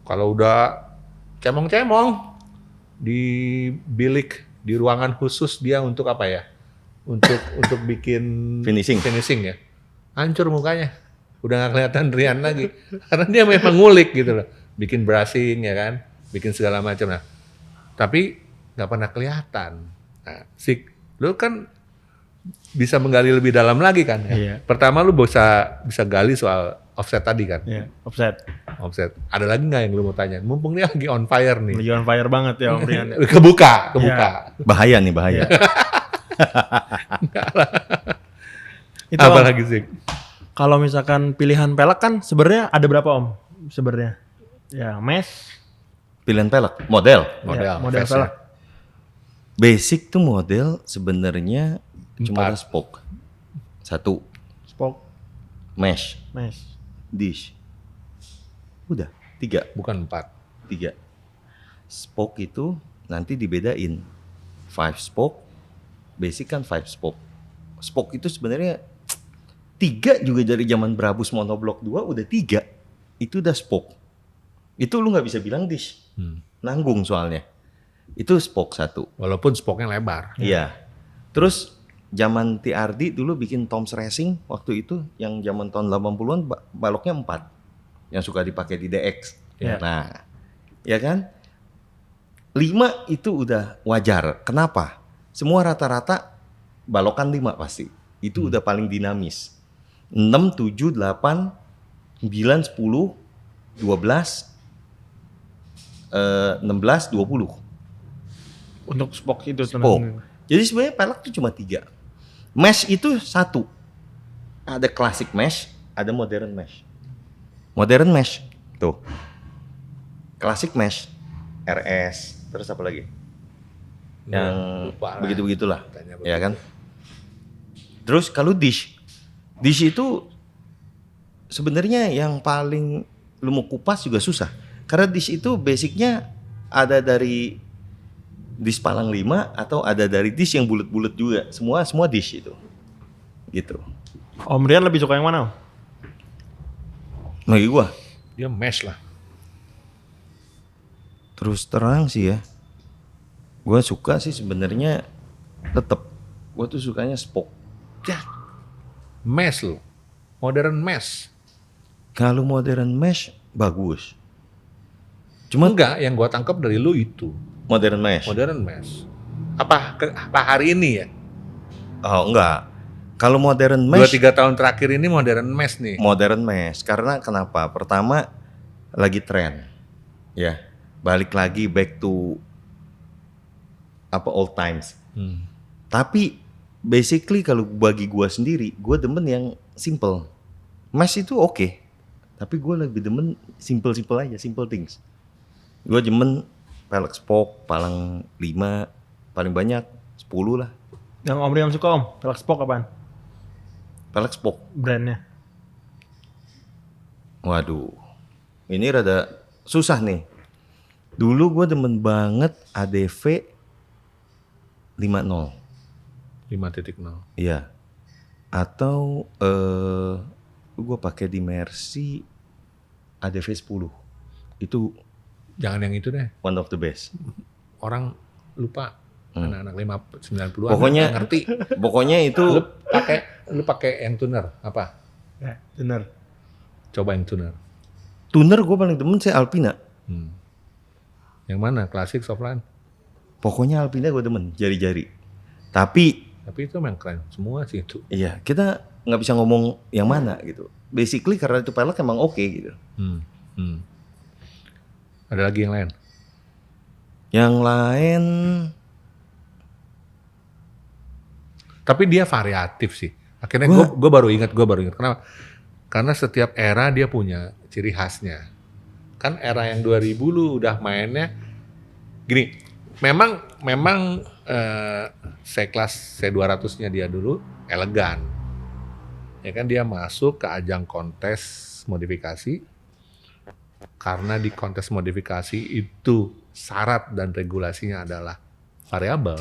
Kalau udah cemong-cemong di bilik, di ruangan khusus dia untuk apa ya? Untuk bikin finishing ya. Hancur mukanya. Udah nggak kelihatan Rian lagi. Karena dia memang ngulik gitu loh. Bikin brushing ya kan, bikin segala macam. Nah, tapi nggak pernah kelihatan. Nah, lu kan bisa menggali lebih dalam lagi kan. Ya? Iya. Pertama lu bisa gali soal offset tadi kan. Iya, offset. Ada lagi nggak yang lu mau tanya? Mumpung dia lagi on fire nih. Lagi on fire banget ya Om Rian. Kebuka. Bahaya nih, bahaya. Itu Apa Om, lagi sih? kalau misalkan pilihan pelek kan sebenarnya ada berapa Om? Sebenarnya. Ya, mesh. Pilihan pelek, model. Ya, model face pelek. Basic tuh model sebenarnya cuma ada 4. spoke. 1, Spoke, mesh, mesh. dish. Udah, 3. Bukan 4. 3. Spoke itu nanti dibedain. 5 spoke, basic kan 5 spoke. Spoke itu sebenarnya 3 juga dari zaman Brabus monoblok 2 udah 3. Itu udah spoke. Itu lu nggak bisa bilang dish. Nanggung soalnya. Itu spoke 1. Walaupun spoknya lebar. Iya. Terus zaman TRD dulu bikin Tom's Racing waktu itu yang zaman tahun 80-an baloknya 4 yang suka dipakai di DX. Iya. Nah, ya kan? 5 itu udah wajar. Kenapa? Semua rata-rata balokan 5 pasti. Itu udah paling dinamis. 6, 7, 8, 9, 10, 12, 16, 20. Untuk spoke itu Spoke. Jadi sebenarnya pelek itu cuma 3. Mesh itu 1. Ada classic mesh, ada modern mesh. Modern mesh tuh. Classic mesh, RS, terus apa lagi? Yang lupa lah. begitu-begitulah, Tanya ya kan? Terus kalau dish itu sebenarnya yang paling lu mau kupas juga susah. Karena dish itu basicnya ada dari dish palang 5 atau ada dari dish yang bulat-bulat juga. Semua dish itu. Gitu. Om Rian lebih suka yang mana? Om? Bagi gua Dia mesh lah. terus terang sih ya. Gua suka sih sebenarnya tetap gua tuh sukanya spoke. Ya, mesh loh. Modern mesh. Kalau modern mesh bagus. Cuma Enggak, yang gua tangkap dari lu itu. modern mesh. Modern mesh. Apa hari ini ya? Oh enggak. Kalau modern mesh 2-3 tahun terakhir ini modern mesh nih. modern mesh karena kenapa? Pertama lagi tren. Ya. Balik lagi back to apa old times. Tapi basically kalau bagi gua sendiri, gua demen yang simple. Mesh itu oke. Tapi gua lebih demen simple aja, simple things. Gua demen pelek spoke paling 5, paling banyak 10 lah. Yang Om Rian suka Om? Pelek spoke apaan? Pelek spoke. Brandnya. Waduh. Ini rada susah nih. Dulu gua demen banget ADV 50. 5.0. Iya. Atau gua pakai di Mercy ADV 10. Itu Jangan yang itu deh. one of the best. Orang lupa. Anak-anak 90-an Pokoknya- nggak ngerti. Pokoknya itu Lu pakai yang tuner apa? Ya, bener. Coba yang tuner. tuner gua paling demen saya Alpina. Yang mana? Klasik, softline. Pokoknya Alpina gua demen, jari-jari. Tapi Tapi itu memang keren semua sih itu. iya, kita nggak bisa ngomong yang mana gitu. Basically karena itu pelek emang oke gitu. Ada lagi yang lain? Yang lain Tapi dia variatif sih. Akhirnya gue baru ingat. Kenapa? Karena setiap era dia punya ciri khasnya. Kan era yang 2000 lu udah mainnya gini. Memang C-Class C200-nya dia dulu elegan. Ya kan dia masuk ke ajang kontes modifikasi. Karena di kontes modifikasi itu syarat dan regulasinya adalah variabel.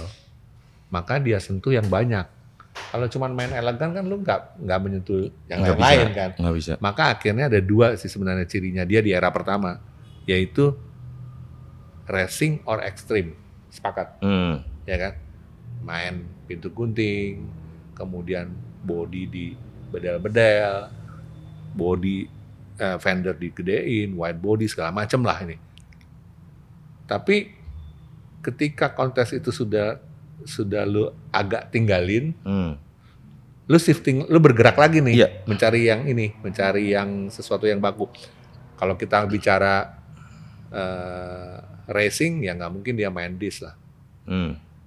Maka dia sentuh yang banyak. Kalau cuma main elegan kan lu nggak menyentuh yang nggak lain-lain bisa, kan. nggak bisa. Maka akhirnya ada 2 sih sebenarnya cirinya dia di era pertama, yaitu racing or extreme. Sepakat, ya kan? Main pintu gunting, kemudian body di bedel-bedel, body fender digedein, wide body segala macem lah ini. Tapi ketika kontes itu sudah lu agak tinggalin, lu shifting, lu bergerak lagi nih, Iya. mencari yang sesuatu yang baku. Kalau kita bicara racing, ya nggak mungkin dia main disc lah.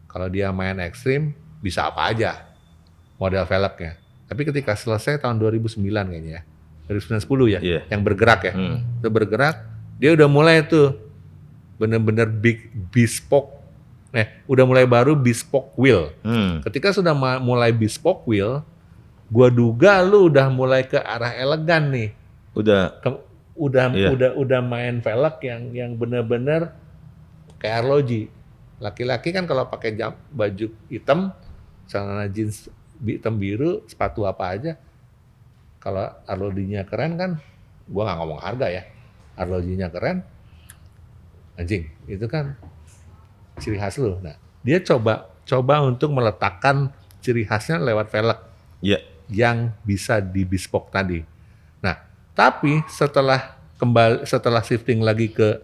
Kalau dia main ekstrim, bisa apa aja model velgnya. Tapi ketika selesai tahun 2009 kayaknya ya, 2009-10 ya, Iya. yang bergerak ya, itu bergerak, dia udah mulai tuh bener-bener bespoke. Udah mulai baru bespoke wheel. Ketika sudah mulai bespoke wheel, gua duga lu udah mulai ke arah elegan nih. Udah Iya. Udah main velg yang bener-bener kayak arloji. Laki-laki kan kalau pakai baju hitam, celana jeans hitam biru, sepatu apa aja. Kalau arlojinya keren kan, gua nggak ngomong harga ya. Arlojinya keren, anjing, itu kan ciri khas lu. Nah, dia coba untuk meletakkan ciri khasnya lewat velg Iya. yang bisa di bespoke tadi. Nah, tapi setelah shifting lagi ke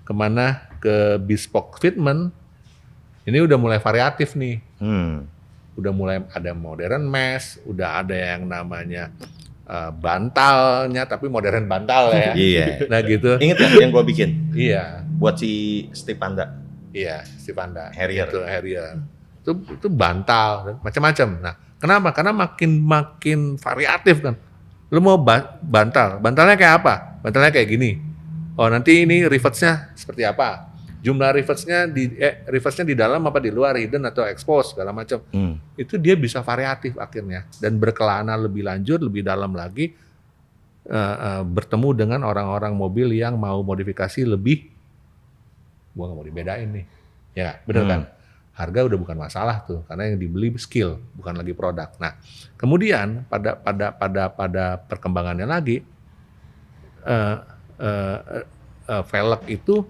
kemana ke bespoke fitment, ini udah mulai variatif nih. Udah mulai ada modern mesh, udah ada yang namanya bantalnya, tapi modern bantal ya. Iya. Nah gitu. Ingat gak yang gua bikin? Iya, Buat si Steve Panda. iya, si Panda. Harrier. Itu Harrier. Itu bantal, macam-macam. Nah, kenapa? Karena makin variatif kan. Lu mau bantal, bantalnya kayak apa? Bantalnya kayak gini. Oh, nanti ini rivetsnya seperti apa? Jumlah rivetsnya di dalam apa di luar, hidden atau expose segala macam. Itu dia bisa variatif akhirnya dan berkelana lebih lanjut, lebih dalam lagi, bertemu dengan orang-orang mobil yang mau modifikasi lebih. Gua nggak mau dibedain nih, ya bener kan? Harga udah bukan masalah tuh, karena yang dibeli skill, bukan lagi produk. Nah, kemudian pada perkembangannya lagi, velg itu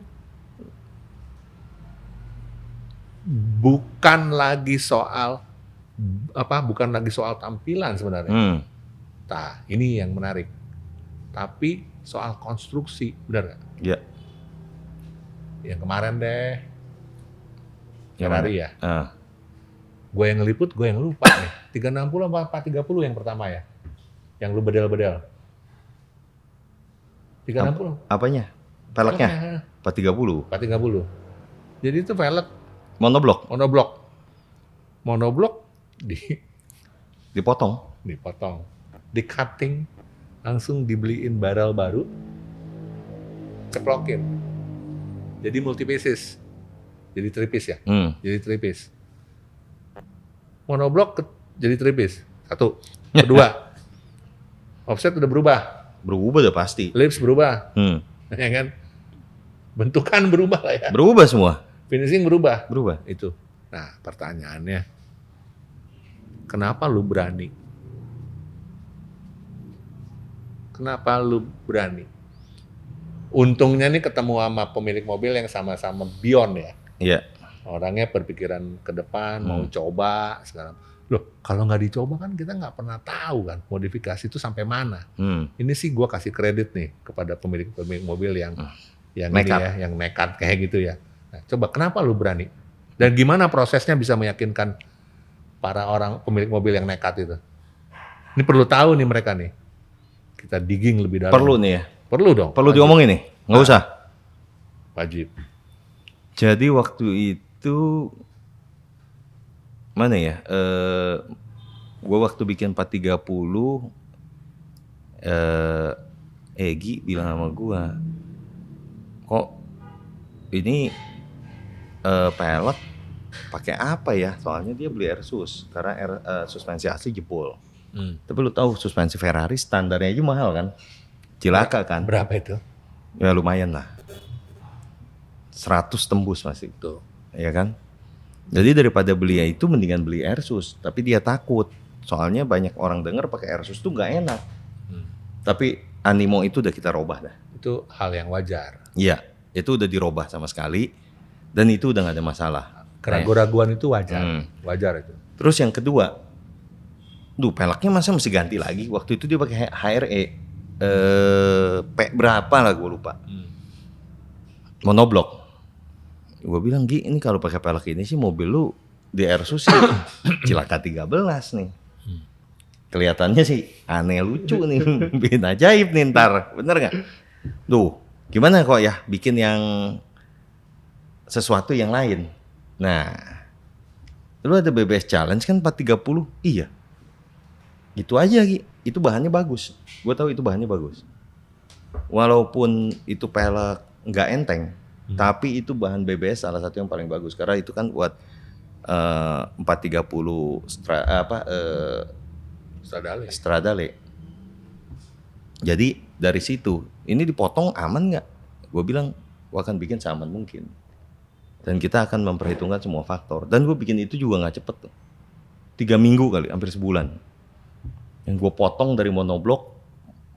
bukan lagi soal tampilan sebenarnya. Nah, ini yang menarik. Tapi soal konstruksi, benar nggak? Iya. Yang kemarin deh, Yang Ferrari mana? ya. Gue yang ngeliput, gue yang lupa nih. 360 apa 430 yang pertama ya? Yang lu bedel-bedel. 360. Apanya? Velgnya? 430. 430. Jadi itu velg Monoblok. monoblok Dipotong. dipotong, di cutting, langsung dibeliin barrel baru, ceplokin. Jadi multi pieces. Jadi three piece ya. Jadi three piece. Monoblok jadi three piece. Satu. Kedua, offset udah berubah. Berubah udah pasti. Lips berubah. Ya kan? Bentukan berubah lah ya. Berubah semua. Finishing berubah. Berubah. Itu. Nah, pertanyaannya, kenapa lu berani? Kenapa lu berani? Untungnya nih ketemu sama pemilik mobil yang sama-sama beyond ya. Iya. Orangnya berpikiran ke depan, mau coba segala. Loh, kalau nggak dicoba kan kita nggak pernah tahu kan modifikasi itu sampai mana. Ini sih gua kasih kredit nih kepada pemilik mobil yang nekat. ini ya, yang nekat kayak gitu ya. Nah, coba kenapa lu berani? Dan gimana prosesnya bisa meyakinkan para orang pemilik mobil yang nekat itu? Ini perlu tahu nih mereka nih. Kita digging lebih dalam. Perlu nih ya. Perlu dong. Perlu wajib. diomongin nih. Nggak usah. Wajib. Jadi waktu itu mana ya? Gue waktu bikin 430, Egi bilang sama gue, kok ini pelek pakai apa ya? Soalnya dia beli Airsus karena suspensi asli jebol. Tapi lu tahu suspensi Ferrari standarnya aja mahal kan? Cilaka kan? Berapa itu? Ya lumayan lah. 100 tembus masih. Tuh. Ya kan? Jadi daripada beli itu mendingan beli Airsus, tapi dia takut. Soalnya banyak orang dengar pakai Airsus tuh nggak enak. Tapi animo itu udah kita robah dah. Itu hal yang wajar. Iya, itu udah dirobah sama sekali dan itu udah nggak ada masalah. Keraguan-raguan itu wajar. Wajar itu. Terus yang kedua, peleknya masa mesti ganti lagi? Waktu itu dia pakai HRE P berapa lah gue lupa. Monoblok. Gue bilang, Gi, ini kalau pakai pelek ini sih mobil lu di Airsus sih cilaka 13 nih. Kelihatannya sih aneh lucu nih, bikin ajaib nih ntar, bener nggak? Tuh, gimana kok ya bikin yang sesuatu yang lain? Nah, lu ada BBS Challenge kan 430, iya. Gitu aja Gi, itu bahannya bagus. Gue tahu itu bahannya bagus. Walaupun itu pelek nggak enteng, tapi itu bahan BBS salah satu yang paling bagus karena itu kan buat 430 Stradale. Jadi dari situ ini dipotong aman nggak? Gue bilang gue akan bikin seaman mungkin. Dan kita akan memperhitungkan semua faktor. Dan gue bikin itu juga nggak cepet. 3 minggu kali, hampir sebulan. Yang gue potong dari monoblok.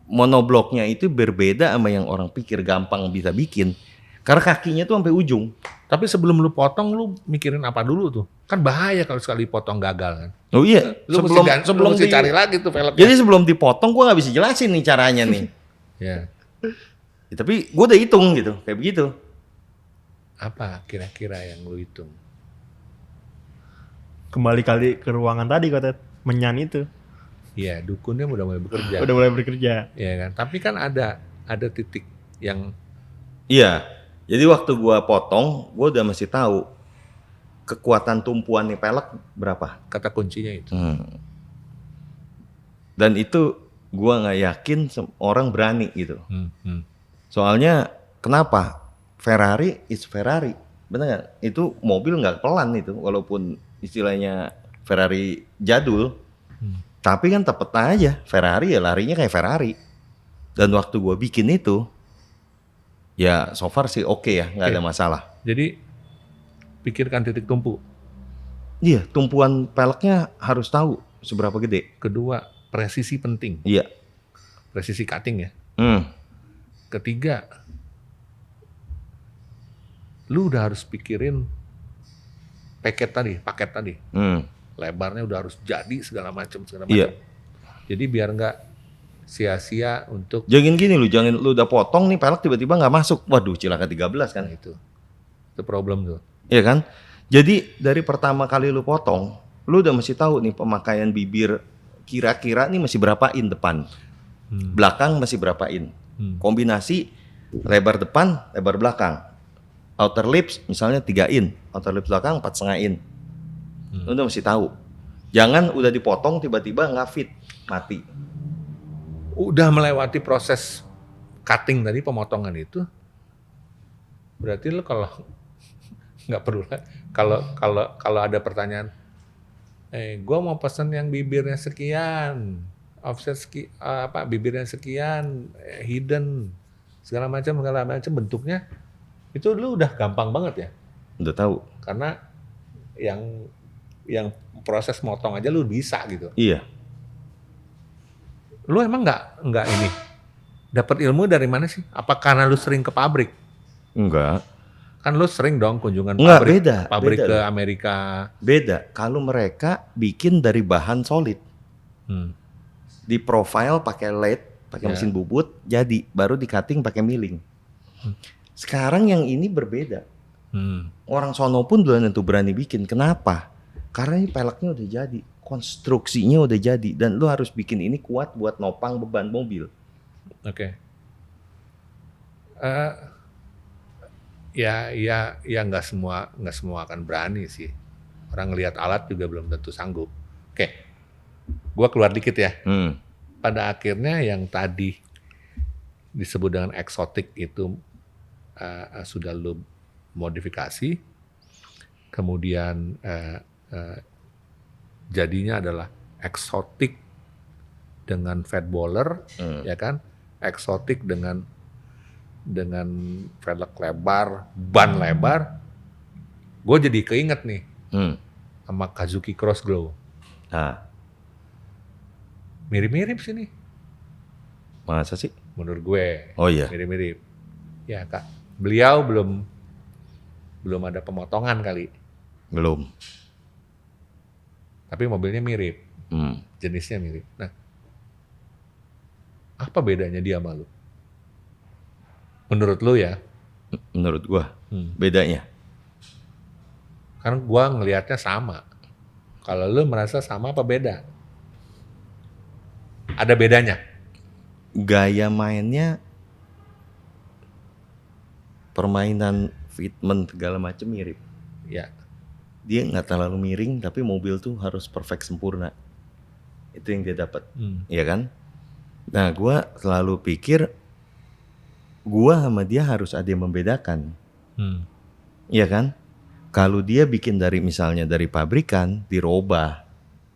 Monobloknya itu berbeda sama yang orang pikir gampang bisa bikin. Karena kakinya tuh sampai ujung. Tapi sebelum lu potong, lu mikirin apa dulu tuh? Kan bahaya kalau sekali potong gagal kan. Oh iya, Lu mesti cari lagi tuh velgnya. Jadi sebelum dipotong gue nggak bisa jelasin nih caranya nih. Ya. Ya, tapi gue udah hitung gitu, kayak begitu. Apa kira-kira yang lu hitung? Kembali kali ke ruangan tadi kata menyan itu. Iya, dukunnya udah mulai bekerja. Udah mulai bekerja. Iya kan? Tapi kan ada titik yang Iya. Jadi waktu gua potong, gua udah mesti tahu kekuatan tumpuan nih pelek berapa. kata kuncinya itu. Dan itu gua nggak yakin orang berani gitu. Soalnya kenapa? Ferrari is Ferrari, bener nggak? Itu mobil nggak pelan itu, walaupun istilahnya Ferrari jadul, tapi kan tepet aja Ferrari ya larinya kayak Ferrari. Dan waktu gua bikin itu, ya so far sih oke ya, nggak ada masalah. Jadi pikirkan titik tumpu. Iya, tumpuan peleknya harus tahu seberapa gede. Kedua, presisi penting. Iya. Presisi cutting ya. Ketiga, lu udah harus pikirin paket tadi. Lebarnya udah harus jadi segala macam. Iya. Jadi biar nggak sia-sia untuk Jangan gini jangan lu udah potong nih pelek tiba-tiba nggak masuk. Waduh, cilaka 13 kan. itu problem tuh. Iya kan? Jadi dari pertama kali lu potong, lu udah mesti tahu nih pemakaian bibir kira-kira nih masih berapa in depan. Belakang masih berapa in. Kombinasi lebar depan, lebar belakang. Outer lips misalnya 3 in, outer lips belakang 4,5 in. Lu udah mesti tahu. Jangan udah dipotong tiba-tiba nggak fit, mati. Udah melewati proses cutting tadi, pemotongan itu, berarti lo kalau nggak perlu lah. Kalau ada pertanyaan, gue mau pesen yang bibirnya sekian, offset bibirnya sekian, hidden, segala macam bentuknya, itu lu udah gampang banget ya. Udah tahu. Karena yang proses motong aja lu bisa gitu. Iya. Lu emang nggak ini dapat ilmu dari mana sih? Apa karena lu sering ke pabrik? Enggak. Kan lu sering dong kunjungan Enggak, pabrik beda ke loh. Amerika. Beda. Kalau mereka bikin dari bahan solid, di profile pakai lathe, pakai mesin bubut, jadi baru di cutting pakai milling. Sekarang yang ini berbeda. Orang sono pun belum tentu berani bikin. Kenapa? Karena ini peleknya udah jadi, konstruksinya udah jadi, dan lu harus bikin ini kuat buat nopang beban mobil. Oke. Ya nggak semua akan berani sih. Orang ngelihat alat juga belum tentu sanggup. Oke, gua keluar dikit ya. Pada akhirnya yang tadi disebut dengan eksotik itu sudah lu modifikasi, kemudian jadinya adalah eksotik dengan fat baller, ya kan? Eksotik dengan velg lebar, ban lebar. Gue jadi keinget nih sama Kazuki Crossglow. Nah, Mirip-mirip sih nih, masa sih? menurut gue. Oh iya. Mirip-mirip. Ya kak, beliau belum ada pemotongan kali, Belum. tapi mobilnya mirip, jenisnya mirip. Nah, apa bedanya dia sama lu? Menurut lu ya? Menurut gua bedanya. Karena gua ngelihatnya sama. Kalau lu merasa sama apa beda? Ada bedanya? Gaya mainnya, permainan fitment segala macam mirip. Ya. Dia nggak terlalu miring, tapi mobil tuh harus perfect sempurna. Itu yang dia dapat, ya kan? Nah, gua selalu pikir gua sama dia harus ada yang membedakan, ya kan? Kalau dia bikin dari misalnya dari pabrikan, dirubah,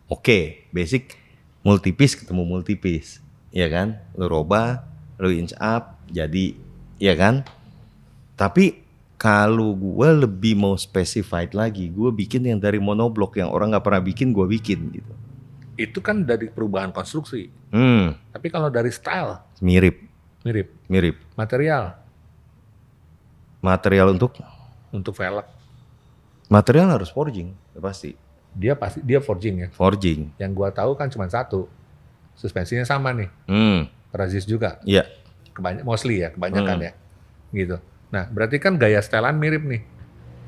oke, basic multipis ketemu multipis, ya kan? Lu robah, lu inch up, jadi, ya kan? Tapi kalau gue lebih mau specified lagi, gue bikin yang dari monoblok yang orang nggak pernah bikin, gue bikin gitu. Itu kan dari perubahan konstruksi. Tapi kalau dari style Mirip. Material Material untuk velg material harus forging, pasti. dia forging ya. Forging. Yang gua tahu kan cuma satu. Suspensinya sama nih. Razis juga. Iya. Kebanyakan ya. Gitu. Nah, berarti kan gaya setelan mirip nih.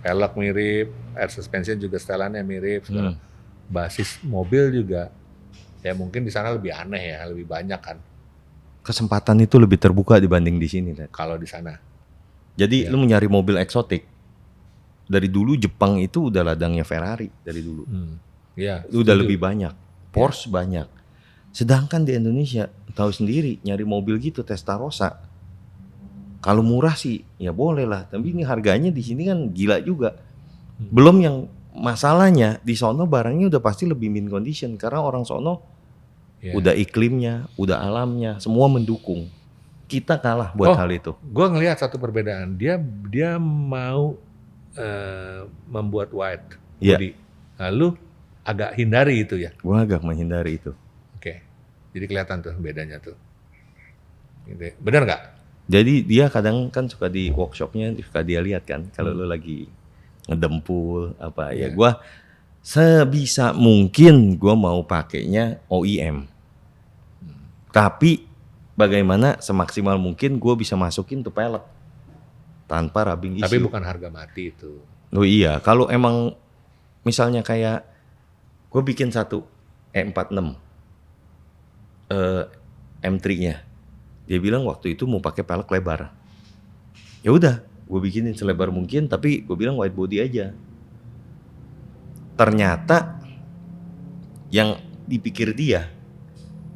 pelek mirip, air suspension juga setelannya mirip, segala. Basis mobil juga ya mungkin di sana lebih aneh ya, lebih banyak kan Kesempatan itu lebih terbuka dibanding di sini, Ted. kalau di sana. Jadi lu mencari mobil eksotik. Dari dulu Jepang itu udah ladangnya Ferrari dari dulu. Iya. Udah setuju. lebih banyak. Porsche banyak. Sedangkan di Indonesia tahu sendiri nyari mobil gitu Testarossa. Kalau murah sih ya boleh lah, tapi ini harganya di sini kan gila juga. Belum yang masalahnya di sono barangnya udah pasti lebih min condition karena orang sono Iya. udah iklimnya, udah alamnya, semua mendukung. Kita kalah buat Oh. hal itu. Gue ngelihat satu perbedaan. Dia mau membuat white Iya. body. Lalu agak hindari itu ya. Gua agak menghindari itu. Oke. Jadi kelihatan tuh bedanya tuh. Gitu. Benar nggak? Jadi dia kadang kan suka di workshopnya suka dia lihat kan kalau lu lagi ngedempul apa ya gua sebisa mungkin gua mau pakainya OEM. Tapi bagaimana semaksimal mungkin gua bisa masukin tuh pelek tanpa rubbing issue. Tapi bukan harga mati itu. Oh iya, kalau emang misalnya kayak gue bikin satu E46 M3-nya, dia bilang waktu itu mau pakai pelek lebar. Ya udah, gue bikinin selebar mungkin, tapi gue bilang wide body aja. Ternyata yang dipikir dia,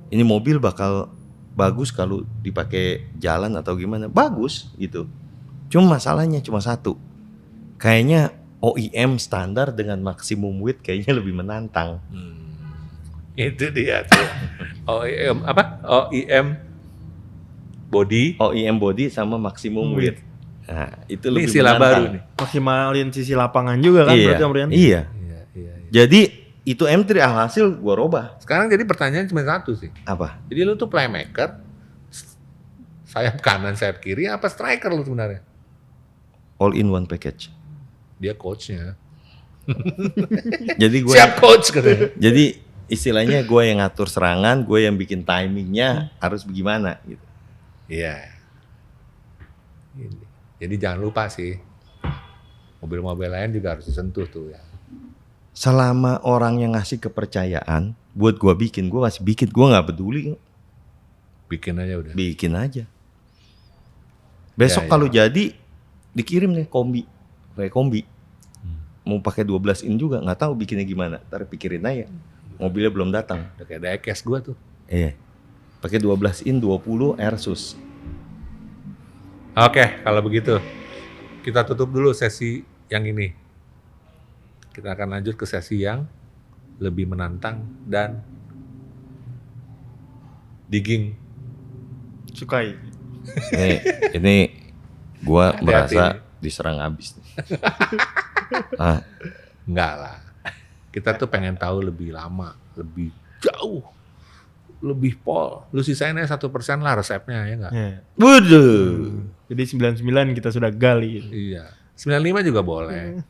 ini mobil bakal bagus kalau dipakai jalan atau gimana, bagus gitu. Cuma masalahnya cuma satu, kayaknya OEM standar dengan maksimum width kayaknya lebih menantang. Itu dia tuh. OEM apa? OEM body. OEM body sama maksimum width. Nah, itu Ini lebih istilah menantang. baru nih. Maksimalin sisi lapangan juga kan berarti Om Rian? Iya. Iya, iya. Jadi itu M3 alhasil gua robah. Sekarang jadi pertanyaan cuma satu sih. Apa? Jadi lu tuh playmaker, sayap kanan, sayap kiri, apa striker lu sebenarnya? All in one package. Dia coachnya. Jadi gue Siap coach katanya. jadi istilahnya gue yang ngatur serangan, gue yang bikin timingnya harus bagaimana gitu. Iya. Ini. Jadi jangan lupa sih, mobil-mobil lain juga harus disentuh tuh ya. Selama orang yang ngasih kepercayaan buat gue kasih bikin, gue nggak peduli, Bikin aja udah. bikin aja. Besok Ya, kalau jadi dikirim nih kombi, kayak kombi. Mau pakai 12 in juga nggak tahu bikinnya gimana. Ntar pikirin aja. Mobilnya belum datang. Udah kayak diecast gua tuh. Iya. Pakai 12 in 20 Airsus. Oke, kalau begitu kita tutup dulu sesi yang ini. Kita akan lanjut ke sesi yang lebih menantang dan digging. Sukai. Ini gua Hati-hati merasa nih. diserang abis. Ah, Enggak lah. Kita tuh pengen tahu lebih lama, lebih jauh, lebih pol. Lu sisain aja 1% lah resepnya ya enggak? Ya. waduh. Jadi 99 kita sudah gali. Iya. 95 juga boleh.